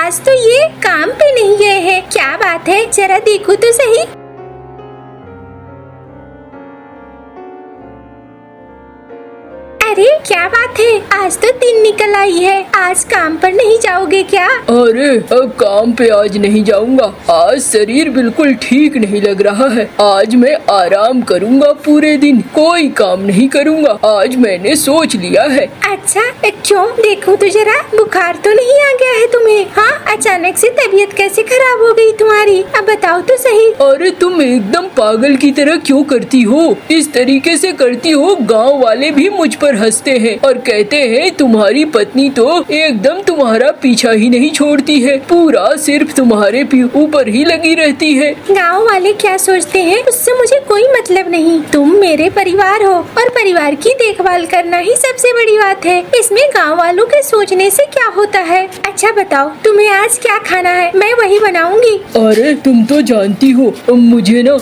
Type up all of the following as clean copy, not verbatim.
आज तो ये काम पे नहीं गए हैं। क्या बात है, जरा देखो तो सही। अरे क्या बात है, आज तो दिन निकल आई है। आज काम पर नहीं जाओगे क्या? अरे अब काम पे आज नहीं जाऊंगा। आज शरीर बिल्कुल ठीक नहीं लग रहा है। आज मैं आराम करूंगा पूरे दिन, कोई काम नहीं करूंगा। आज मैंने सोच लिया है। अच्छा क्यों? देखो तो जरा, बुखार तो नहीं आ गया है तुम्हें? हाँ, अचानक से तबीयत कैसे खराब हो गई तुम्हारी? अब बताओ तो सही। अरे तुम एकदम पागल की तरह क्यों करती हो? इस तरीके से करती हो, गाँव वाले भी मुझ पर हंसते हैं और कहते हैं तुम्हारी पत्नी तो एकदम तुम्हारा पीछा ही नहीं छोड़ती है, पूरा सिर्फ तुम्हारे ऊपर ही लगी रहती है। गाँव वाले क्या सोचते हैं उससे मुझे कोई मतलब नहीं। तुम मेरे परिवार हो और परिवार की देखभाल करना ही सबसे बड़ी बात है। इसमें गाँव वालों के सोचने से क्या होता है? अच्छा बताओ, तुम्हें आज क्या खाना है? मैं वही बनाऊंगी। अरे तुम तो जानती हो मुझे ना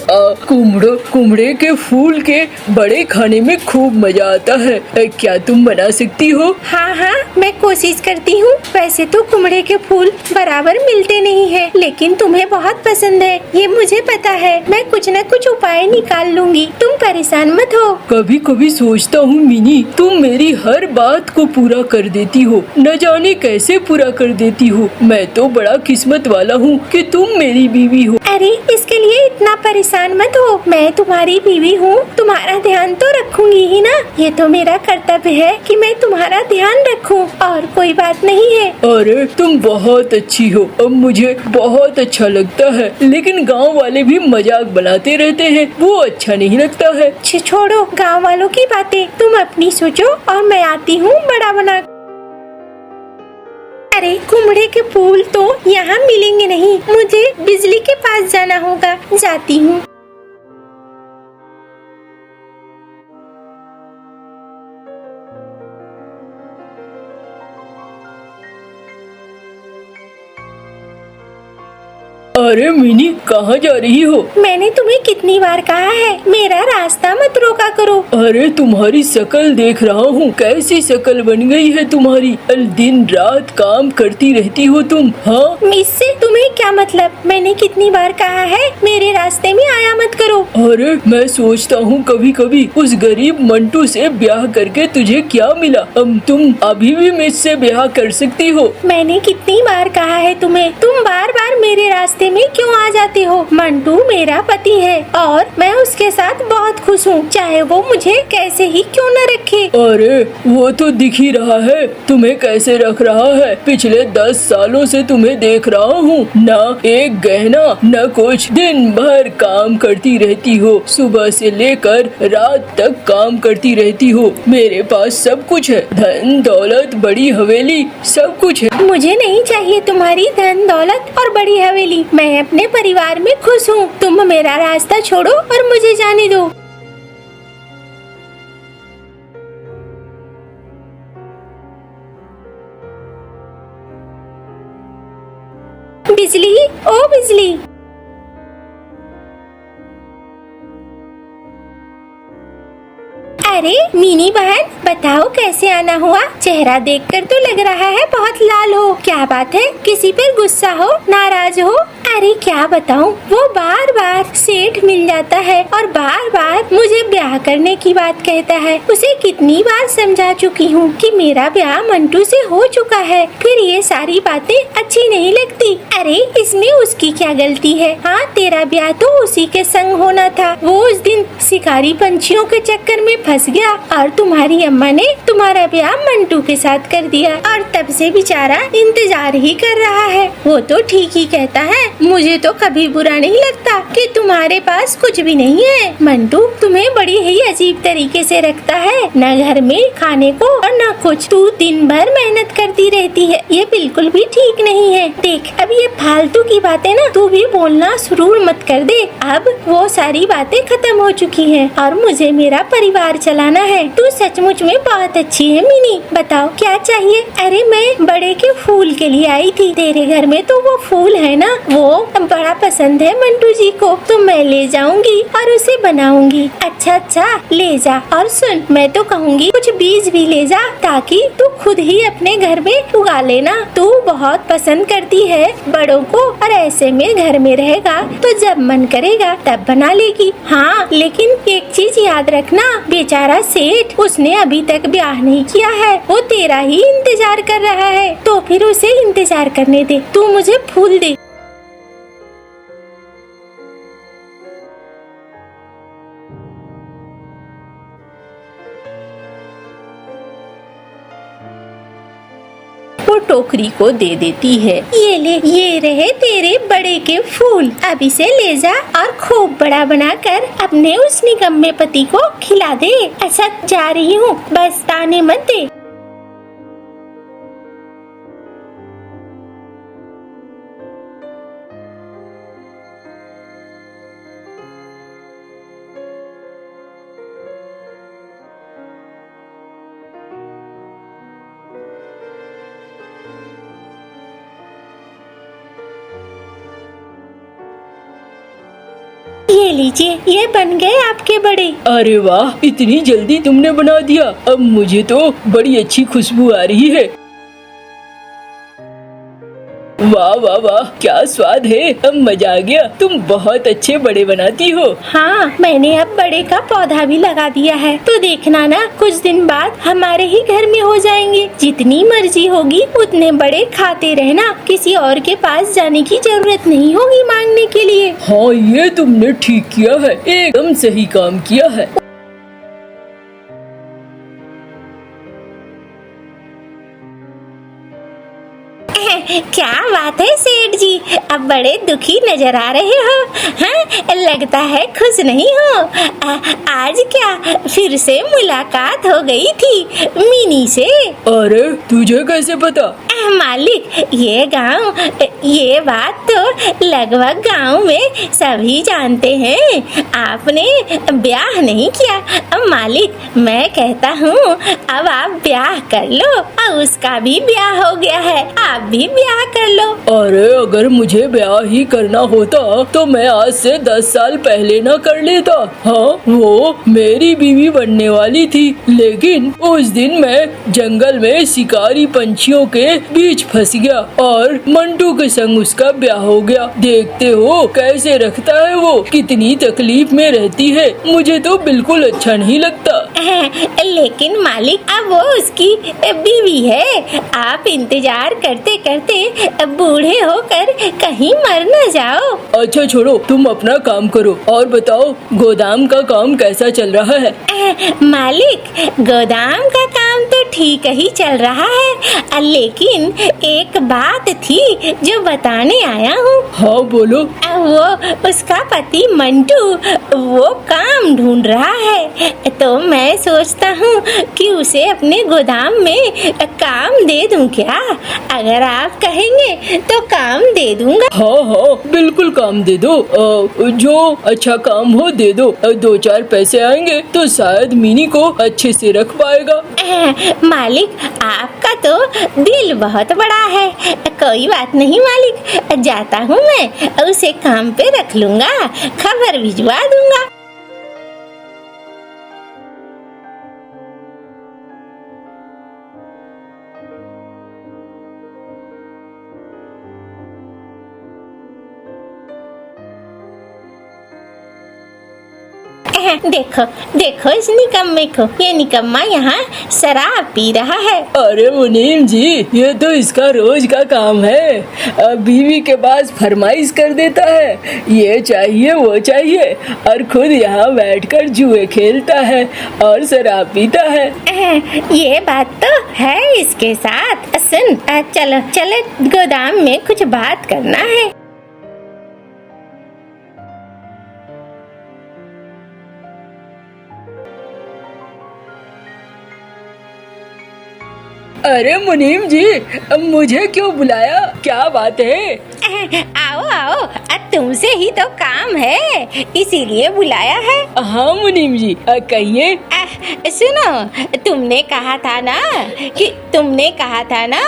कुमड़े के फूल के बड़े खाने में खूब मजा आता है। क्या तुम बना सकती हो? हाँ हाँ, मैं कोशिश करती हूँ। वैसे तो कुमड़े के फूल बराबर मिलते नहीं हैं, लेकिन तुम्हें बहुत पसंद है, ये मुझे पता है। मैं कुछ न कुछ उपाय निकाल लूंगी, तुम परेशान मत हो। कभी कभी सोचता हूँ मिनी, तुम मेरी हर बात को पूरा कर देती हो, न जाने कैसे पूरा कर देती हो। मैं तो बड़ा किस्मत वाला हूँ कि तुम मेरी बीवी हो। अरे इसके लिए इतना परेशान मत हो, मैं तुम्हारी बीवी हूँ, तुम्हारा ध्यान तो रखूंगी ही ना। ये तो मेरा कर्तव्य है कि मैं तुम्हारा ध्यान रखूं, और कोई बात नहीं है। अरे तुम बहुत अच्छी हो, अब मुझे बहुत अच्छा लगता है, लेकिन गांव वाले भी मजाक बनाते रहते हैं, वो अच्छा नहीं लगता है। छोड़ो गांव वालों की बातें, तुम अपनी सोचो और मैं आती हूँ बड़ा बना। अरे कुमड़े के फूल तो यहाँ मिलेंगे नहीं, मुझे बिजली के पास जाना होगा। जाती हूँ। अरे मिनी, कहाँ जा रही हो? मैंने तुम्हें कितनी बार कहा है, मेरा रास्ता मत रोका करो। अरे तुम्हारी शकल देख रहा हूँ, कैसी शकल बन गई है तुम्हारी। दिन रात काम करती रहती हो तुम। हाँ, इससे तुम्हें क्या मतलब? मैंने कितनी बार कहा है मेरे रास्ते में आया मत करो। अरे मैं सोचता हूँ कभी कभी उस गरीब मंटू से ब्याह करके तुझे क्या मिला। तुम अभी भी मुझसे ब्याह कर सकती हो। मैंने कितनी बार कहा है तुम्हें, तुम बार बार मेरे रास्ते में क्यों आ जाते हो? मंटू मेरा पति है और मैं उसके साथ बहुत खुश हूँ, चाहे वो मुझे कैसे ही क्यों न रखे। अरे वो तो दिख ही रहा है तुम्हें कैसे रख रहा है। पिछले 10 सालों से तुम्हें देख रहा हूँ, न एक गहना न कुछ, दिन भर काम करती रहती हो, सुबह से लेकर रात तक काम करती रहती हो। मेरे पास सब कुछ है, धन दौलत, बड़ी हवेली, सब कुछ है। मुझे नहीं चाहिए तुम्हारी धन दौलत और बड़ी हवेली, मैं अपने परिवार में खुश हूँ। तुम मेरा रास्ता छोड़ो और मुझे जाने दो। बिजली, ओ बिजली। अरे मीनी बहन, बताओ कैसे आना हुआ? चेहरा देखकर तो लग रहा है बहुत लाल हो। क्या बात है, किसी पर गुस्सा हो, नाराज हो? अरे क्या बताऊं, वो बार बार सेठ मिल जाता है और बार बार मुझे ब्याह करने की बात कहता है। उसे कितनी बार समझा चुकी हूँ कि मेरा ब्याह मंटू से हो चुका है, फिर ये सारी बातें अच्छी नहीं लगती। अरे इसमें उसकी क्या गलती है? हाँ, तेरा ब्याह तो उसी के संग होना था। वो उस दिन शिकारी पंछियों के चक्कर में फंस गया और तुम्हारी अम्मा ने तुम्हारा ब्याह मंटू के साथ कर दिया, और तब से बेचारा इंतजार ही कर रहा है। वो तो ठीक ही कहता है, मुझे तो कभी बुरा नहीं लगता कि तुम्हारे पास कुछ भी नहीं है। मंटू तुम्हें बड़ी ही अजीब तरीके से रखता है, न घर में खाने को और न कुछ। तू दिन भर मेहनत करती रहती है, ये बिल्कुल भी ठीक नहीं है। देख, अब ये फालतू की बातें ना तू भी बोलना शुरू मत कर दे। अब वो सारी बातें खत्म हो चुकी हैं और मुझे मेरा परिवार चलाना है। तू सचमुच में बहुत अच्छी है मिनी, बताओ क्या चाहिए? अरे मैं बड़े के फूल के लिए आई थी, तेरे घर में तो वो फूल है ना, वो बड़ा पसंद है मंटू जी को। हो तो मैं ले जाऊंगी और उसे बनाऊंगी। अच्छा अच्छा ले जा, और सुन मैं तो कहूँगी कुछ बीज भी ले जा ताकि तू खुद ही अपने घर में उगा लेना। तू बहुत पसंद करती है बड़ों को और ऐसे में घर में रहेगा तो जब मन करेगा तब बना लेगी। हाँ लेकिन एक चीज याद रखना, बेचारा सेठ उसने अभी तक ब्याह नहीं किया है, वो तेरा ही इंतजार कर रहा है, तो फिर उसे इंतजार करने दे। तू मुझे फूल दे। वो टोकरी को दे देती है। ये ले, ये रहे तेरे बड़े के फूल, अब इसे ले जा और खूब बड़ा बनाकर अपने उस निकम्मे पति को खिला दे। अच्छा जा रही हूँ, बस ताने मत दे। ये लीजिए, ये बन गए आपके बड़े। अरे वाह, इतनी जल्दी तुमने बना दिया। अब मुझे तो बड़ी अच्छी खुशबू आ रही है। वाह वाह वाह, क्या स्वाद है। अब मजा आ गया। तुम बहुत अच्छे बड़े बनाती हो। हाँ मैंने अब बड़े का पौधा भी लगा दिया है, तो देखना ना कुछ दिन बाद हमारे ही घर में हो जाएंगे। जितनी मर्जी होगी उतने बड़े खाते रहना, किसी और के पास जाने की जरूरत नहीं होगी मांगने के लिए। हाँ ये तुमने ठीक किया है, एकदम सही काम किया है। क्या बात है सेठ जी, अब बड़े दुखी नजर आ रहे हो। हाँ लगता है खुश नहीं हो। आज क्या फिर से मुलाकात हो गई थी मिनी से? अरे तुझे कैसे पता? मालिक ये बात तो लगभग गांव में सभी जानते हैं। आपने ब्याह नहीं किया। अब मालिक मैं कहता हूँ अब आप ब्याह कर लो, और उसका भी ब्याह हो गया है, आप भी ब्याह कर लो। अरे अगर मुझे ब्याह ही करना होता तो मैं आज से 10 साल पहले न कर लेता। हाँ वो मेरी बीवी बनने वाली थी, लेकिन उस दिन मैं जंगल में शिकारी पंछियों के बीच फंस गया और मंटू के संग उसका ब्याह हो गया। देखते हो कैसे रखता है वो, कितनी तकलीफ में रहती है। मुझे तो बिल्कुल अच्छा नहीं लगता। लेकिन मालिक अब वो उसकी बीवी है। आप इंतजार करते करते बूढ़े होकर कहीं मर न जाओ। अच्छा छोड़ो, तुम अपना काम करो और बताओ गोदाम का काम कैसा चल रहा है? मालिक गोदाम का काम तो ठीक ही चल रहा है, लेकिन एक बात थी जो बताने आया हूँ। हाँ बोलो। वो उसका पति मंटू वो काम ढूंढ रहा है, तो मैं सोचता हूँ कि उसे अपने गोदाम में काम दे दूँ क्या? अगर आप कहेंगे तो काम दे दूंगा। हाँ हाँ बिल्कुल काम दे दो। जो अच्छा काम हो दे दो। 2-4 पैसे आएंगे तो शायद मिनी को अच्छे से रख पाएगा। मालिक आपका तो दिल बहुत बड़ा है। कोई बात नहीं मालिक, जाता हूँ मैं, उसे काम पे रख लूँगा, खबर भिजवा दूंगा। देखो देखो इस निकम्मे को, ये निकम्मा यहाँ शराब पी रहा है। अरे मुनीम जी, ये तो इसका रोज का काम है। बीवी के पास फरमाइश कर देता है, ये चाहिए वो चाहिए, और खुद यहाँ बैठकर जुए खेलता है और शराब पीता है। ये बात तो है इसके साथ। सुन चलो चलो गोदाम में कुछ बात करना है। अरे मुनीम जी, मुझे क्यों बुलाया? क्या बात है? आओ आओ, तुम उसे ही तो काम है, इसीलिए बुलाया है। हाँ मुनीम जी, कहिए। सुनो, तुमने कहा था ना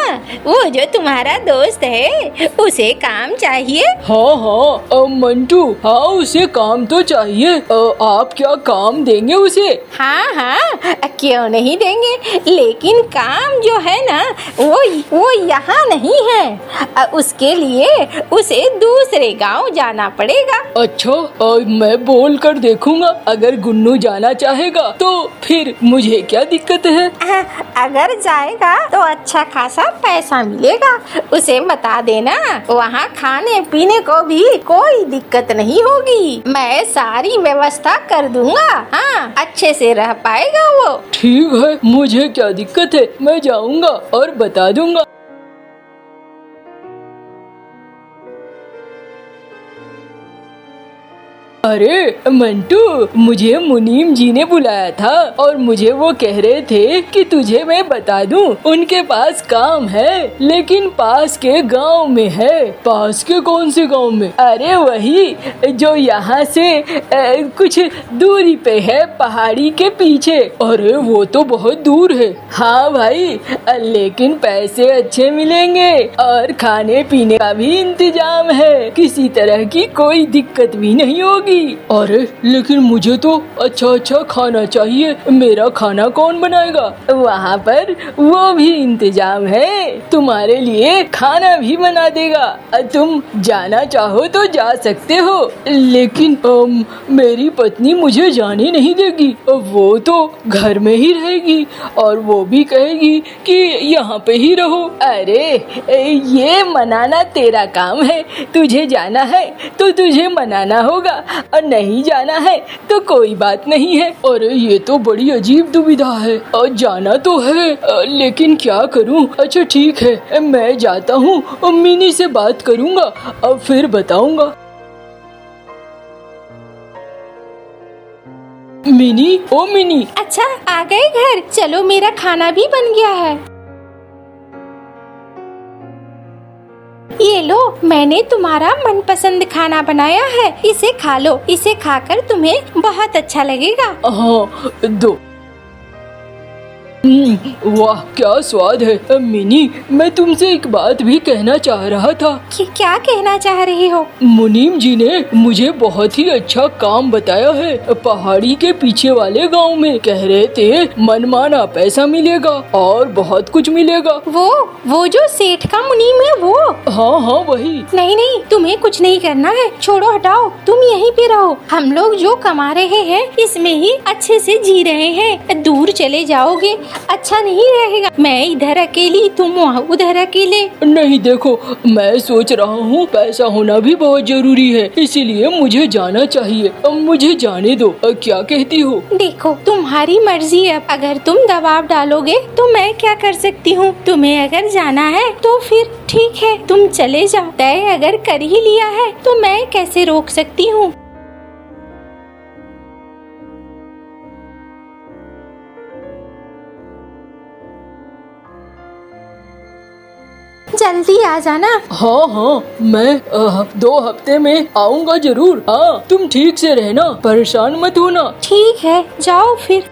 वो जो तुम्हारा दोस्त है उसे काम चाहिए। हाँ हाँ मंटू, हाँ उसे काम तो चाहिए। आप क्या काम देंगे उसे? हाँ हाँ, क्यों नहीं देंगे, लेकिन काम जो है ना वो यहाँ नहीं है। उसके लिए उसे दूसरे गांव जाना पड़ेगा। अच्छा, मैं बोल कर देखूंगा। अगर गुन्नू जाना चाहेगा तो फिर मुझे क्या दिक्कत है? अगर जाएगा तो अच्छा खासा पैसा मिलेगा। उसे बता देना वहाँ खाने पीने को भी कोई दिक्कत नहीं होगी, मैं सारी व्यवस्था कर दूंगा। हाँ, अच्छे से रह पाएगा वो। ठीक है, मुझे क्या दिक्कत है, मैं जाऊंगा और बता दूंगा। अरे मंटू, मुझे मुनीम जी ने बुलाया था और मुझे वो कह रहे थे कि तुझे मैं बता दूं, उनके पास काम है लेकिन पास के गांव में है। पास के कौन से गांव में? अरे वही जो यहाँ से कुछ दूरी पे है, पहाड़ी के पीछे। अरे वो तो बहुत दूर है। हाँ भाई, लेकिन पैसे अच्छे मिलेंगे और खाने पीने का भी इंतजाम है, किसी तरह की कोई दिक्कत भी नहीं होगी। अरे लेकिन मुझे तो अच्छा अच्छा खाना चाहिए, मेरा खाना कौन बनाएगा? वहाँ पर वो भी इंतजाम है, तुम्हारे लिए खाना भी बना देगा। तुम जाना चाहो तो जा सकते हो, लेकिन मेरी पत्नी मुझे जाने नहीं देगी। वो तो घर में ही रहेगी और वो भी कहेगी कि यहाँ पे ही रहो। अरे ये मनाना तेरा काम है, तुझे जाना है तो तुझे मनाना होगा और नहीं जाना है तो कोई बात नहीं है। अरे ये तो बड़ी अजीब दुविधा है, और जाना तो है लेकिन क्या करूं? अच्छा ठीक है, मैं जाता हूँ, मिनी से बात करूँगा और फिर बताऊंगा। मिनी, ओ मिनी। अच्छा, आ गए घर? चलो, मेरा खाना भी बन गया है। ये लो, मैंने तुम्हारा मनपसंद खाना बनाया है, इसे खा लो। इसे खाकर तुम्हें बहुत अच्छा लगेगा। हाँ दो। वाह क्या स्वाद है। मिनी, मैं तुमसे एक बात भी कहना चाह रहा था। क्या कहना चाह रहे हो? मुनीम जी ने मुझे बहुत ही अच्छा काम बताया है, पहाड़ी के पीछे वाले गांव में। कह रहे थे मनमाना पैसा मिलेगा और बहुत कुछ मिलेगा। वो जो सेठ का मुनीम है वो? हाँ हाँ वही। नहीं नहीं, तुम्हें कुछ नहीं करना है, छोड़ो, हटाओ, तुम यहीं पे रहो। हम लोग जो कमा रहे हैं इसमें ही अच्छे से जी रहे हैं। दूर चले जाओगे अच्छा नहीं रहेगा। मैं इधर अकेली, तुम वहाँ उधर अकेले। नहीं देखो, मैं सोच रहा हूँ पैसा होना भी बहुत जरूरी है, इसीलिए मुझे जाना चाहिए। अब मुझे जाने दो, क्या कहती हो? देखो, तुम्हारी मर्जी है। अगर तुम दबाव डालोगे तो मैं क्या कर सकती हूँ? तुम्हें अगर जाना है तो फिर ठीक है, तुम चले जाओ। तय अगर कर ही लिया है तो मैं कैसे रोक सकती हूँ? जल्दी आ जाना। हाँ हाँ, मैं 2 हफ्ते में आऊँगा जरूर। हाँ, तुम ठीक से रहना, परेशान मत होना। ठीक है, जाओ फिर।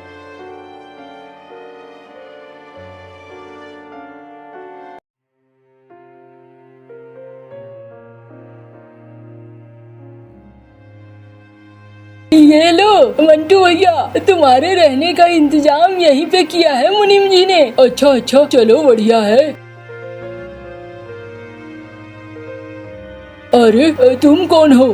ये लो मंटू भैया, तुम्हारे रहने का इंतजाम यहीं पे किया है मुनीम जी ने। अच्छा अच्छा, चलो बढ़िया है। अरे तुम कौन हो?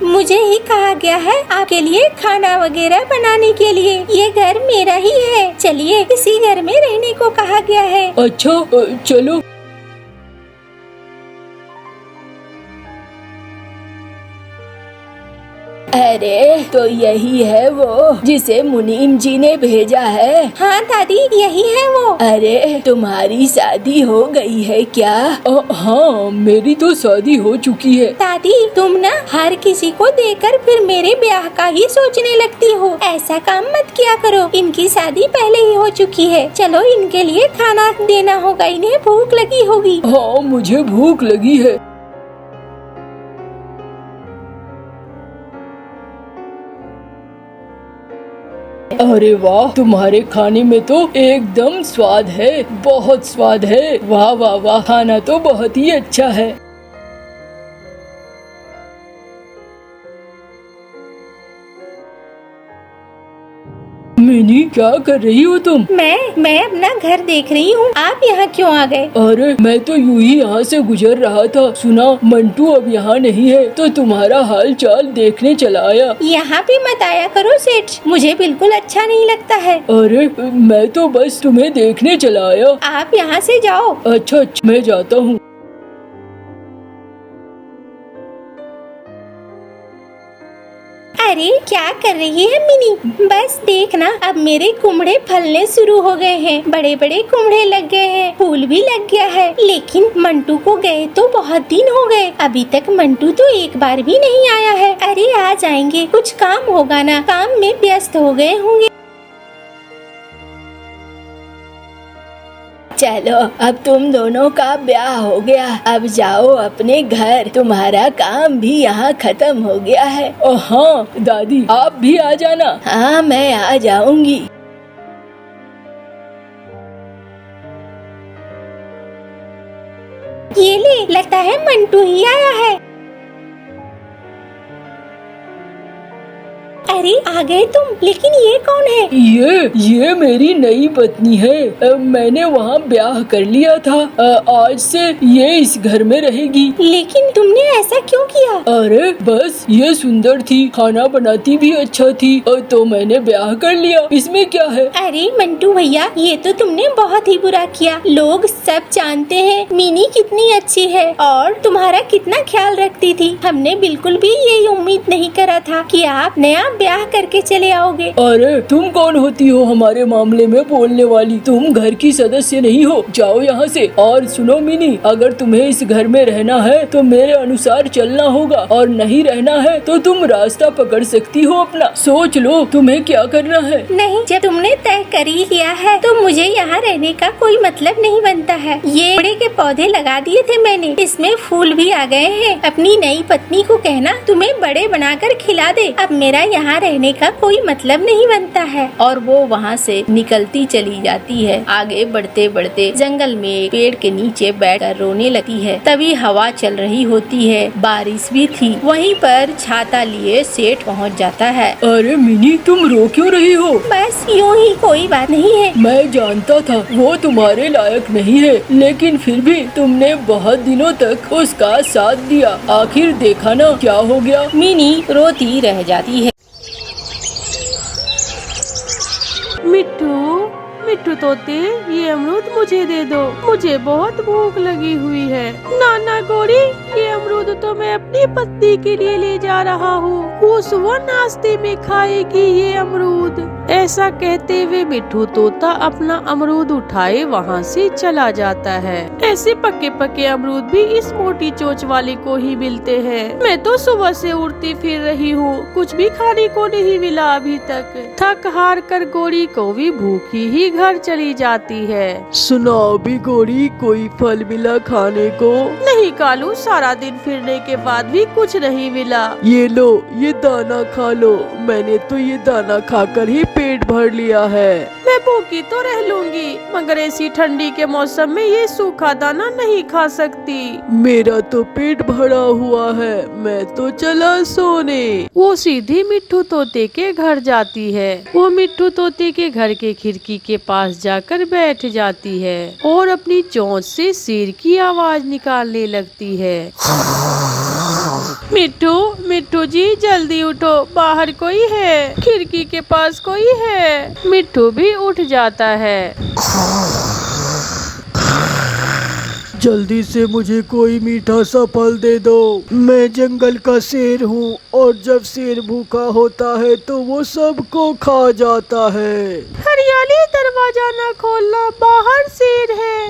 मुझे ही कहा गया है आपके लिए खाना वगैरह बनाने के लिए। ये घर मेरा ही है, चलिए इसी घर में रहने को कहा गया है। अच्छा चलो। अरे तो यही है वो जिसे मुनीम जी ने भेजा है? हाँ दादी, यही है वो। अरे तुम्हारी शादी हो गई है क्या? हाँ, मेरी तो शादी हो चुकी है। दादी, तुम ना हर किसी को देखकर फिर मेरे ब्याह का ही सोचने लगती हो। ऐसा काम मत किया करो, इनकी शादी पहले ही हो चुकी है। चलो, इनके लिए खाना देना होगा, इन्हें भूख लगी होगी। हाँ, मुझे भूख लगी है। अरे वाह, तुम्हारे खाने में तो एकदम स्वाद है, बहुत स्वाद है। वाह वाह वाह, खाना तो बहुत ही अच्छा है। मिनी, क्या कर रही हो तुम? मैं अपना घर देख रही हूँ। आप यहाँ क्यों आ गए? अरे मैं तो यूं ही यहाँ से गुजर रहा था, सुना मंटू अब यहाँ नहीं है तो तुम्हारा हाल चाल देखने चला आया। यहाँ पे मत आया करो सेठ, मुझे बिल्कुल अच्छा नहीं लगता है। अरे मैं तो बस तुम्हें देखने चला आया। आप यहाँ से जाओ। अच्छा, मैं जाता हूँ। अरे क्या कर रही है मिनी? बस देखना, अब मेरे कुमड़े फलने शुरू हो गए हैं। बड़े बड़े कुमड़े लग गए हैं, फूल भी लग गया है। लेकिन मंटू को गए तो बहुत दिन हो गए, अभी तक मंटू तो एक बार भी नहीं आया है। अरे आ जाएंगे, कुछ काम होगा ना, काम में व्यस्त हो गए होंगे। चलो, अब तुम दोनों का ब्याह हो गया, अब जाओ अपने घर, तुम्हारा काम भी यहाँ खत्म हो गया है। हाँ दादी, आप भी आ जाना। हाँ, मैं आ जाऊंगी। ये ले, लगता है मंटू ही आया है। अरे आ गए तुम, लेकिन ये कौन है? ये मेरी नई पत्नी है। मैंने वहाँ ब्याह कर लिया था। आज से ये इस घर में रहेगी। लेकिन तुमने ऐसा क्यों किया? अरे बस ये सुंदर थी, खाना बनाती भी अच्छा थी, तो मैंने ब्याह कर लिया, इसमें क्या है। अरे मंटू भैया, ये तो तुमने बहुत ही बुरा किया। लोग सब जानते हैं मिनी कितनी अच्छी है और तुम्हारा कितना ख्याल रखती थी। हमने बिल्कुल भी ये उम्मीद नहीं करा था कि आप नया ब्याह करके चले आओगे। अरे तुम कौन होती हो हमारे मामले में बोलने वाली? तुम घर की सदस्य नहीं हो, जाओ यहाँ से। और सुनो मिनी, अगर तुम्हें इस घर में रहना है तो मेरे अनुसार चलना होगा, और नहीं रहना है तो तुम रास्ता पकड़ सकती हो अपना। सोच लो तुम्हें क्या करना है। नहीं, जब तुमने तय कर ही लिया है तो मुझे यहाँ रहने का कोई मतलब नहीं बनता है। ये बड़े के पौधे लगा दिए थे मैंने, इसमें फूल भी आ गए हैं। अपनी नई पत्नी को कहना तुम्हें बड़े बनाकर खिला दे। अब मेरा यहाँ रहने का कोई मतलब नहीं बनता है। और वो वहाँ से निकलती चली जाती है। आगे बढ़ते बढ़ते जंगल में एक पेड़ के नीचे बैठकर रोने लगती है। तभी हवा चल रही होती है, बारिश भी थी। वहीं पर छाता लिए सेठ पहुँच जाता है। अरे मिनी, तुम रो क्यों रही हो? बस यूं ही, कोई बात नहीं है। मैं जानता था वो तुम्हारे लायक नहीं है, लेकिन फिर भी तुमने बहुत दिनों तक उसका साथ दिया। आखिर देखा ना क्या हो गया। मिनी रोती रह जाती है। मिट्टू तोते, ये अमरूद मुझे दे दो, मुझे बहुत भूख लगी हुई है। नाना गौरी, ये अमरूद तो मैं अपनी पत्नी के लिए ले जा रहा हूँ, वो सुबह नाश्ते में खाएगी ये अमरूद। ऐसा कहते हुए मिट्टू तोता अपना अमरूद उठाए वहाँ से चला जाता है। ऐसे पके पके अमरूद भी इस मोटी चोंच वाले को ही मिलते हैं। मैं तो सुबह से उड़ती फिर रही हूँ, कुछ भी खाने को नहीं मिला अभी तक। थक हार कर गौरी को भी भूखी ही घर चली जाती है। सुना अभी गौरी, कोई फल मिला खाने को? नहीं कालू, सारा दिन फिरने के बाद भी कुछ नहीं मिला। ये लो, ये दाना खा लो। मैंने तो ये दाना खाकर ही पेट भर लिया है। मैं भूखी तो रह लूंगी, मगर ऐसी ठंडी के मौसम में ये सूखा दाना नहीं खा सकती। मेरा तो पेट भरा हुआ है, मैं तो चला सोने। वो सीधी मिट्टू तोते के घर जाती है। वो मिट्टू तोते के घर के खिड़की के पास जाकर बैठ जाती है और अपनी चोंच से शेर की आवाज निकालने लगती है। मिट्टू जी, जल्दी उठो, बाहर कोई है, खिड़की के पास कोई है। मिट्टू भी उठ जाता है। जल्दी से मुझे कोई मीठा सा फल दे दो। मैं जंगल का शेर हूँ, और जब शेर भूखा होता है तो वो सबको खा जाता है। हरियाली, दरवाजा न खोलना, बाहर शेर है।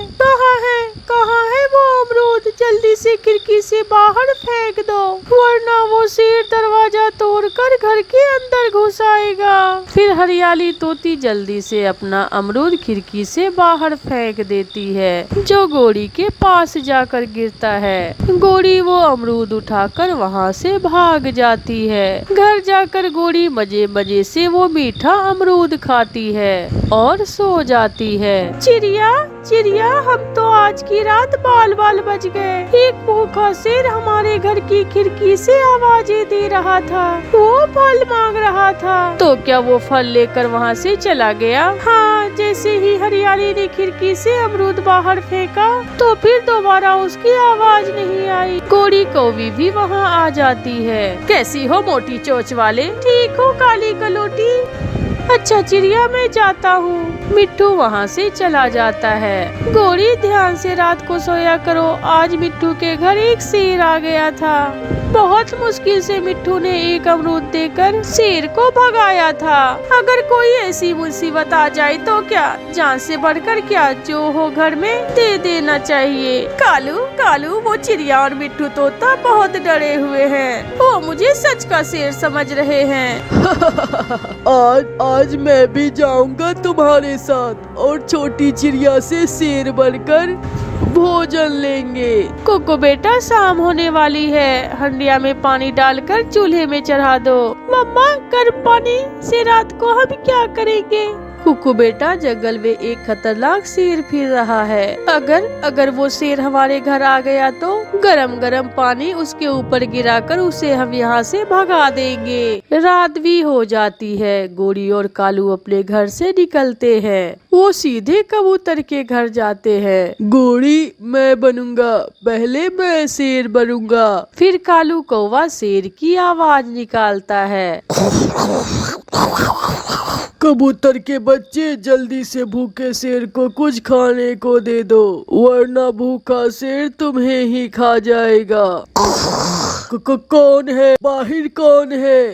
कहाँ है वो अमरूद? जल्दी से खिड़की से बाहर फेंक दो, वरना वो शेर दरवाजा तोड़ तोड़कर घर के अंदर घुस आएगा। फिर हरियाली तोती जल्दी से अपना अमरूद खिड़की से बाहर फेंक देती है, जो गोरी के पास जाकर गिरता है। गोरी वो अमरूद उठाकर वहाँ से भाग जाती है। घर जाकर गोरी मजे मजे से वो मीठा अमरूद खाती है और सो जाती है। चिड़िया चिड़िया, हम तो आज की रात बाल बाल बच गए। एक भूखा शेर हमारे घर की खिड़की से आवाजें दे रहा था, वो फल मांग रहा था। तो क्या वो फल लेकर वहाँ से चला गया? हाँ, जैसे ही हरियाली ने खिड़की से अमरूद बाहर फेंका तो फिर दोबारा उसकी आवाज नहीं आई। गोरी कौवी भी वहाँ आ जाती है। कैसी हो मोटी चोंच वाले? ठीक हो काली कलोटी? अच्छा चिड़िया, मैं जाता हूँ। मिट्ठू वहाँ से चला जाता है। गोरी ध्यान से रात को सोया करो, आज मिट्ठू के घर एक शेर आ गया था। बहुत मुश्किल से मिट्ठू ने एक अमरूद देकर शेर को भगाया था। अगर कोई ऐसी मुसीबत आ जाए तो क्या, जान से बढ़कर क्या, जो हो घर में दे देना चाहिए। कालू कालू, वो चिड़िया और मिट्ठू तोता बहुत डरे हुए हैं, वो मुझे सच का शेर समझ रहे हैं। आज मैं भी जाऊंगा तुम्हारे साथ और छोटी चिड़िया से शेर बनकर भोजन लेंगे। कोको बेटा, शाम होने वाली है, हंडिया में पानी डालकर चूल्हे में चढ़ा दो। मम्मा, गर्म पानी से रात को हम क्या करेंगे? कुकू बेटा, जंगल में एक खतरनाक शेर फिर रहा है। अगर वो शेर हमारे घर आ गया तो गरम गरम पानी उसके ऊपर गिराकर उसे हम यहाँ से भगा देंगे। रात भी हो जाती है। गोरी और कालू अपने घर से निकलते हैं। वो सीधे कबूतर के घर जाते हैं। गोरी, मैं बनूंगा, पहले मैं शेर बनूंगा। फिर कालू कौवा शेर की आवाज निकालता है। कबूतर के बच्चे, जल्दी से भूखे शेर को कुछ खाने को दे दो, वरना भूखा शेर तुम्हें ही खा जाएगा। कौन है? बाहर कौन है?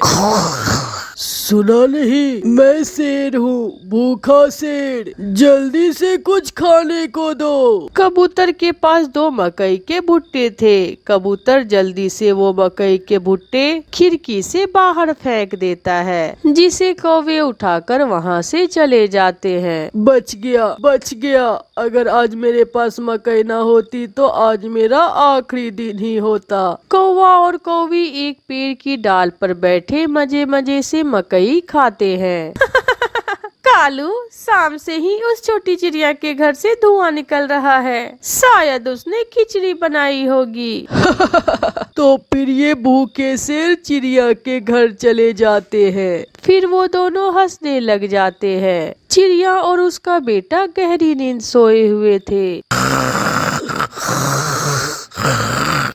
सुना नहीं? मैं शेर हूँ, भूखा शेर, जल्दी से कुछ खाने को दो। कबूतर के पास 2 मकई के भुट्टे थे। कबूतर जल्दी से वो मकई के भुट्टे खिड़की से बाहर फेंक देता है, जिसे कौवे उठाकर वहाँ से चले जाते हैं। बच गया, बच गया। अगर आज मेरे पास मकई ना होती तो आज मेरा आखिरी दिन ही होता। कौवा और कौवी एक पेड़ की डाल पर बैठे मजे मजे से मकई खाते हैं। कालू, शाम से ही उस छोटी चिड़िया के घर से धुआं निकल रहा है, शायद उसने खिचड़ी बनाई होगी। तो फिर ये भूखे शेर चिड़िया के घर चले जाते हैं। फिर वो दोनों हंसने लग जाते हैं। चिड़िया और उसका बेटा गहरी नींद सोए हुए थे।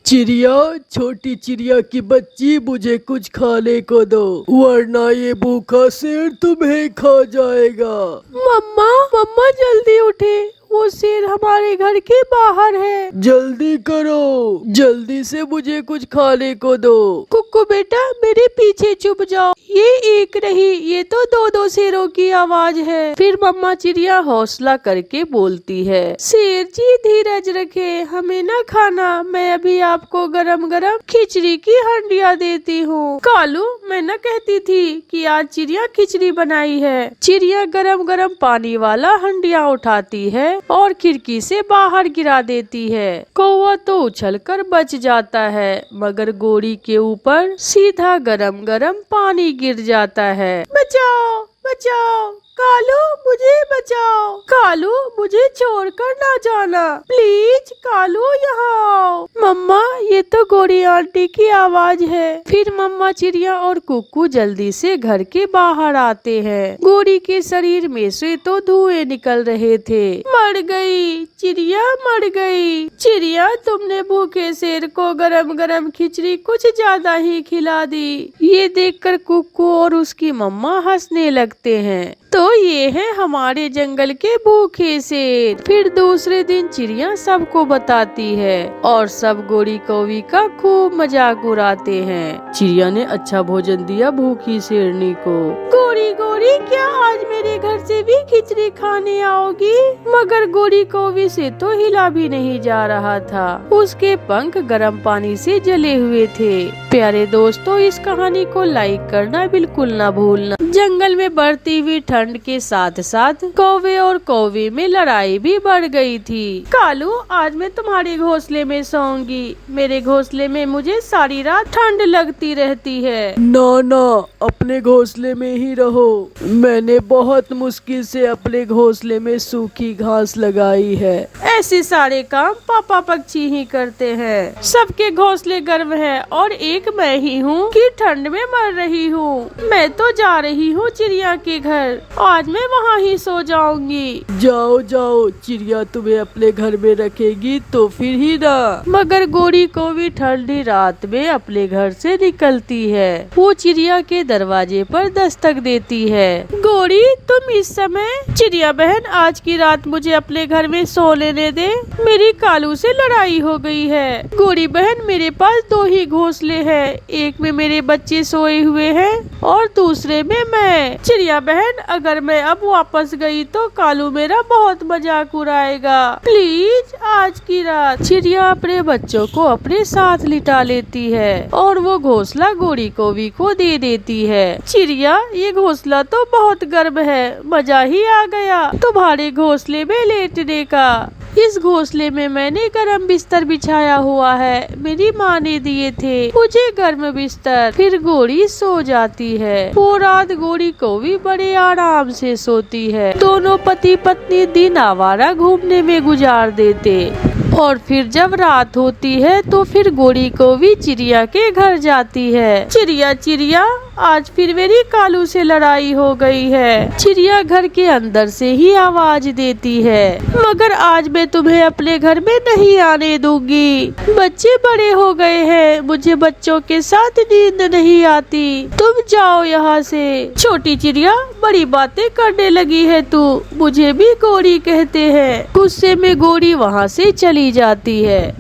चिड़िया, छोटी चिड़िया की बच्ची, मुझे कुछ खाने को दो, वरना ये भूखा शेर तुम्हें खा जाएगा। मम्मा मम्मा, जल्दी उठे, वो शेर हमारे घर के बाहर है। जल्दी करो, जल्दी से मुझे कुछ खाने को दो। कुक्कू बेटा, मेरे पीछे छुप जाओ। ये एक नहीं, ये तो 2-2 शेरों की आवाज है। फिर मम्मा चिड़िया हौसला करके बोलती है, शेर जी धीरज रखे, हमें न खाना, मैं अभी आपको गरम गरम खिचड़ी की हंडिया देती हूँ। कालू, मैं न कहती थी कि आज चिड़िया खिचड़ी बनाई है। चिड़िया गरम गरम पानी वाला हंडिया उठाती है और खिड़की से बाहर गिरा देती है। कौवा तो उछलकर बच जाता है, मगर गोरी के ऊपर सीधा गरम गरम पानी गिर जाता है। बचाओ बचाओ, कालू मुझे बचाओ, कालू मुझे छोड़कर ना जाना, प्लीज कालू यहाँ आओ। मम्मा, ये तो गोरी आंटी की आवाज है। फिर मम्मा चिड़िया और कुक्कू जल्दी से घर के बाहर आते हैं। गोरी के शरीर में से तो धुएं निकल रहे थे। मर गई चिड़िया, मर गई। चिड़िया, तुमने भूखे शेर को गरम गरम खिचड़ी कुछ ज्यादा ही खिला दी। ये देखकर कुक्कू और उसकी मम्मा हंसने लगते हैं। तो ये है हमारे जंगल के भूखे शेर। फिर दूसरे दिन चिड़िया सबको बताती है और सब गोरी कौवी का खूब मजाक उड़ाते हैं। चिड़िया ने अच्छा भोजन दिया भूखी शेरनी को। गोरी गोरी, क्या आज मेरे घर से भी खिचड़ी खाने आओगी? मगर गोरी कौवी से तो हिला भी नहीं जा रहा था। उसके पंख गर्म पानी से जले हुए थे। प्यारे दोस्तों, इस कहानी को लाइक करना बिल्कुल ना भूलना। जंगल में बढ़ती हुई ठंड के साथ साथ कौवे और कौवी में लड़ाई भी बढ़ गई थी। कालू, आज मैं तुम्हारे घोंसले में सोऊंगी। मेरे घोंसले में मुझे सारी रात ठंड लगती रहती है। ना ना, अपने घोंसले में ही रहो। मैंने बहुत मुश्किल से अपने घोंसले में सूखी घास लगाई है। ऐसे सारे काम पापा पक्षी ही करते हैं। सबके घोंसले गर्म है और एक मैं ही हूँ कि ठंड में मर रही हूँ। मैं तो जा रही हूँ चिड़िया के घर। आज मैं वहाँ ही सो जाऊंगी। जाओ जाओ, चिड़िया तुम्हें अपने घर में रखेगी तो फिर ही ना। मगर गोरी कौवी ठंडी रात में अपने घर से निकलती है। वो चिड़िया के दरवाजे पर दस्तक देती है। गोरी, तुम इस समय? चिड़िया बहन, आज की रात मुझे अपने घर में सो लेने दे। मेरी कालू से लड़ाई हो गई है। गोरी बहन, मेरे पास 2 ही घोंसले हैं। एक में मेरे बच्चे सोए हुए हैं और दूसरे में मैं। चिड़िया बहन, अगर मैं अब वापस गई तो कालू मेरा बहुत मजाक उड़ाएगा। प्लीज आज की रात। चिड़िया अपने बच्चों को अपने साथ लिटा लेती है और वो घोंसला गोरी कौवी को दे देती है। चिड़िया, ये घोंसला तो बहुत गर्म है। मजा ही आ गया तुम्हारे घोंसले में लेटने का। इस घोंसले में मैंने गर्म बिस्तर बिछाया हुआ है। मेरी माँ ने दिए थे मुझे गर्म बिस्तर। फिर गोरी सो जाती है। वो रात गोरी कौवी बड़े आराम से सोती है। दोनों पति पत्नी दिन आवारा घूमने में गुजार देते और फिर जब रात होती है तो फिर गोरी कौवी चिड़िया के घर जाती है। चिड़िया चिड़िया, आज फिर मेरी कालू से लड़ाई हो गई है। चिड़िया घर के अंदर से ही आवाज देती है, मगर आज मैं तुम्हें अपने घर में नहीं आने दूंगी। बच्चे बड़े हो गए हैं, मुझे बच्चों के साथ नींद नहीं आती। तुम जाओ यहाँ से। छोटी चिड़िया, बड़ी बातें करने लगी है तू। मुझे भी गोरी कहते हैं। गुस्से में गोरी वहाँ से चली जाती है।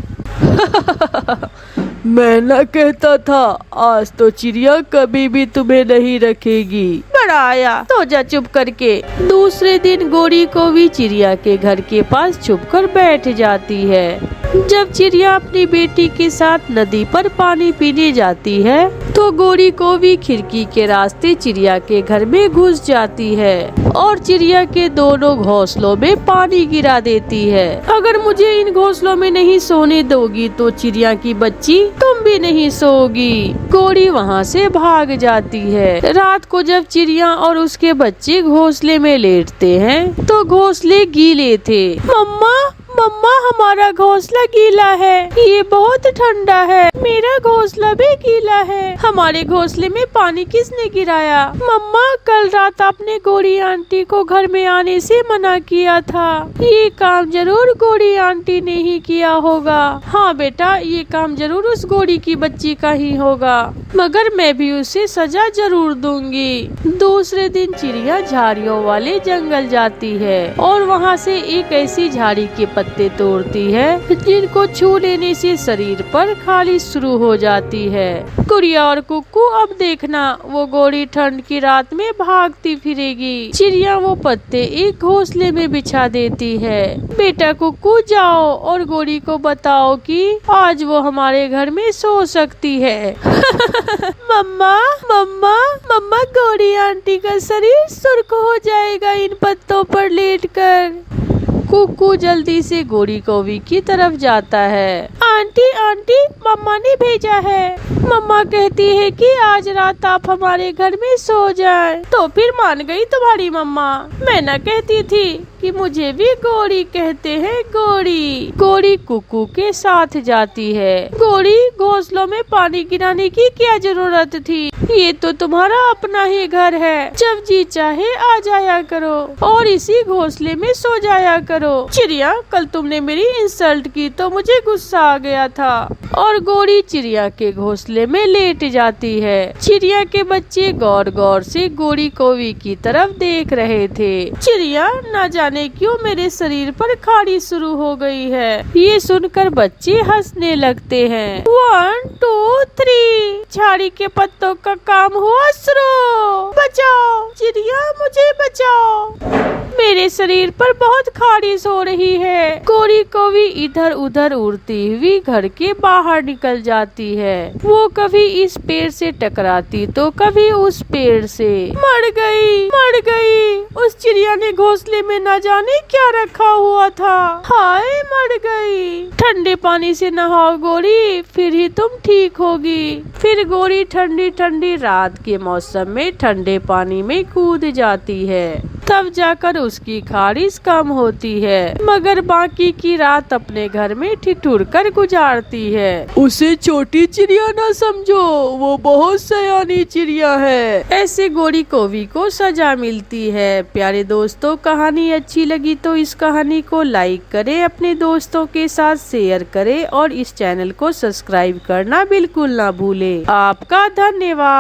मैं ना कहता था, आज तो चिड़िया कभी भी तुम्हें नहीं रखेगी। बड़ा आया तो जा चुप करके। दूसरे दिन गोरी कौवी चिड़िया के घर के पास छुपकर बैठ जाती है। जब चिड़िया अपनी बेटी के साथ नदी पर पानी पीने जाती है तो गोरी कौवी खिड़की के रास्ते चिड़िया के घर में घुस जाती है और चिड़िया के दोनों घोंसलों में पानी गिरा देती है। अगर मुझे इन घोंसलों में नहीं सोने दोगी तो चिड़िया की बच्ची तुम भी नहीं सोओगी। गोरी वहाँ से भाग जाती है। रात को जब चिड़िया और उसके बच्चे घोंसले में लेटते हैं तो घोंसले गीले थे। मम्मा मम्मा, हमारा घोंसला गीला है। ये बहुत ठंडा है। मेरा घोंसला भी गीला है। हमारे घोंसले में पानी किसने गिराया? मम्मा, कल रात आपने गोरी आंटी को घर में आने से मना किया था। ये काम जरूर गोरी आंटी ने ही किया होगा। हाँ बेटा, ये काम जरूर उस गोरी की बच्ची का ही होगा, मगर मैं भी उसे सजा जरूर दूंगी। दूसरे दिन चिड़िया झाड़ियों वाले जंगल जाती है और वहाँ से एक ऐसी झाड़ी के पत्ते तोड़ती है जिनको छू लेने से शरीर पर खालिश शुरू हो जाती है। गुड़िया और कुक्कू, अब देखना, वो गोरी ठंड की रात में भागती फिरेगी। चिड़िया वो पत्ते एक घोंसले में बिछा देती है। बेटा कुक्कू, जाओ और गोरी को बताओ कि आज वो हमारे घर में सो सकती है। मम्मा मम्मा मम्मा, गोरी आंटी का शरीर सुर्ख हो जाएगा इन पत्तों पर लेटकर। कुक्कू जल्दी से गोरी कौवी की तरफ जाता है। आंटी आंटी, मम्मा ने भेजा है। मम्मा कहती है कि आज रात आप हमारे घर में सो जाएं। तो फिर मान गई तुम्हारी मम्मा। मैं न कहती थी कि मुझे भी गोरी कहते हैं। गोरी गोरी कुक्कू के साथ जाती है। गोरी, घोंसलों में पानी गिराने की क्या जरूरत थी? ये तो तुम्हारा अपना ही घर है, जब जी चाहे आ जाया करो और इसी घोंसले में सो जाया करो। चिड़िया, कल तुमने मेरी इंसल्ट की तो मुझे गुस्सा आ गया था। और गोरी चिड़िया के घोंसले में लेट जाती है। चिड़िया के बच्चे गौर गौर से गोरी कौवी की तरफ देख रहे थे। चिड़िया, न जाने क्यों मेरे शरीर पर खाड़ी शुरू हो गई है। ये सुनकर बच्चे हंसने लगते हैं। 1 2 3 झाड़ी के पत्तों का काम हुआ शुरू। बचाओ चिड़िया, मुझे बचाओ, मेरे शरीर पर बहुत खारिश हो रही है। गोरी कौवी इधर उधर उड़ती हुई घर के बाहर निकल जाती है। वो कभी इस पेड़ से टकराती तो कभी उस पेड़ से। मर गई, मर गई। उस चिड़िया ने घोंसले में न जाने क्या रखा हुआ था। हाय, मर गई। ठंडे पानी से नहाओ गोरी, फिर ही तुम ठीक होगी। फिर गोरी ठंडी ठंडी रात के मौसम में ठंडे पानी में कूद जाती है। तब जाकर उसकी खारिश कम होती है, मगर बाकी की रात अपने घर में ठिठुर कर गुजारती है। उसे छोटी चिड़िया ना समझो, वो बहुत सयानी चिड़िया है। ऐसे गोरी कौवी को सजा मिलती है। प्यारे दोस्तों, कहानी अच्छी लगी तो इस कहानी को लाइक करें, अपने दोस्तों के साथ शेयर करें और इस चैनल को सब्सक्राइब करना बिल्कुल ना भूलें। आपका धन्यवाद।